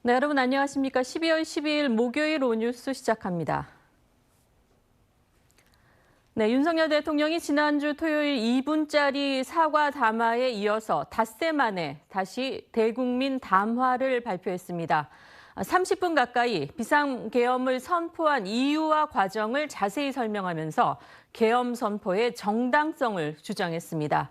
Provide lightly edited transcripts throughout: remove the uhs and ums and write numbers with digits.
네, 여러분 안녕하십니까? 12월 12일 목요일 오뉴스 시작합니다. 네, 윤석열 대통령이 지난주 토요일 2분짜리 사과 담화에 이어서 닷새 만에 다시 대국민 담화를 발표했습니다. 30분 가까이 비상계엄을 선포한 이유와 과정을 자세히 설명하면서 계엄 선포의 정당성을 주장했습니다.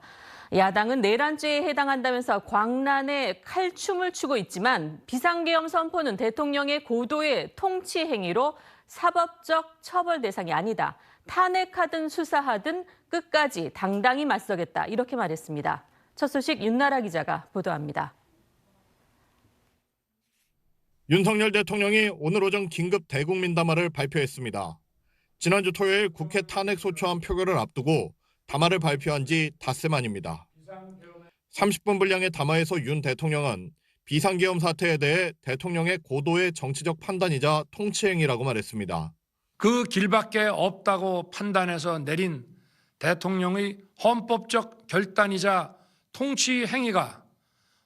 야당은 내란죄에 해당한다면서 광란에 칼춤을 추고 있지만 비상계엄 선포는 대통령의 고도의 통치 행위로 사법적 처벌 대상이 아니다. 탄핵하든 수사하든 끝까지 당당히 맞서겠다. 이렇게 말했습니다. 첫 소식 윤나라 기자가 보도합니다. 윤석열 대통령이 오늘 오전 긴급 대국민 담화를 발표했습니다. 지난주 토요일 국회 탄핵 소추안 표결을 앞두고 담화를 발표한 지 닷새 만입니다. 30분 분량의 담화에서 윤 대통령은 비상계엄 사태에 대해 대통령의 고도의 정치적 판단이자 통치행위라고 말했습니다. 그 길밖에 없다고 판단해서 내린 대통령의 헌법적 결단이자 통치 행위가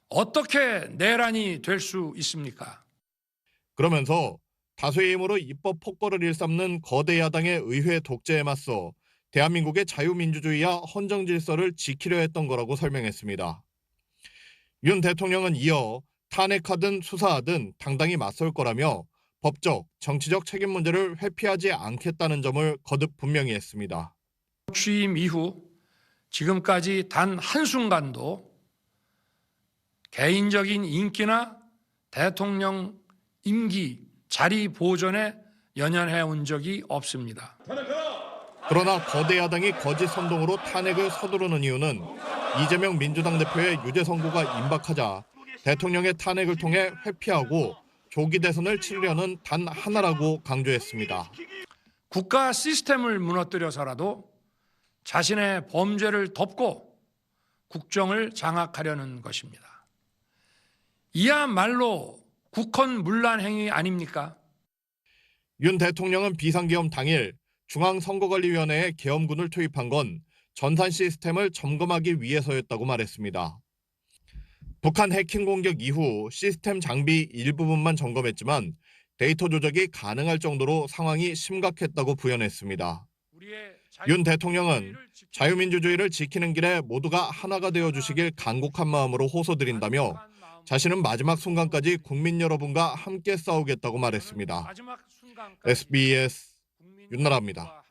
어떻게 내란이 될 수 있습니까? 그러면서 다수의 힘으로 입법 폭거를 일삼는 거대 야당의 의회 독재에 맞서 대한민국의 자유민주주의와 헌정 질서를 지키려 했던 거라고 설명했습니다. 윤 대통령은 이어 탄핵하든 수사하든 당당히 맞설 거라며 법적, 정치적 책임 문제를 회피하지 않겠다는 점을 거듭 분명히 했습니다. 취임 이후 지금까지 단 한순간도 개인적인 인기나 대통령 임기 자리 보존에 연연해 온 적이 없습니다. 그러나 거대 야당이 거짓 선동으로 탄핵을 서두르는 이유는 이재명 민주당 대표의 유죄 선고가 임박하자 대통령의 탄핵을 통해 회피하고 조기 대선을 치르려는 단 하나라고 강조했습니다. 국가 시스템을 무너뜨려서라도 자신의 범죄를 덮고 국정을 장악하려는 것입니다. 이야말로 국헌 문란 행위 아닙니까? 윤 대통령은 비상계엄 당일 중앙선거관리위원회에 계엄군을 투입한 건 전산 시스템을 점검하기 위해서였다고 말했습니다. 북한 해킹 공격 이후 시스템 장비 일부분만 점검했지만 데이터 조작이 가능할 정도로 상황이 심각했다고 부연했습니다. 윤 대통령은 자유민주주의를 지키는 길에 모두가 하나가 되어주시길 간곡한 마음으로 호소드린다며 자신은 마지막 순간까지 국민 여러분과 함께 싸우겠다고 말했습니다. SBS 윤나라입니다.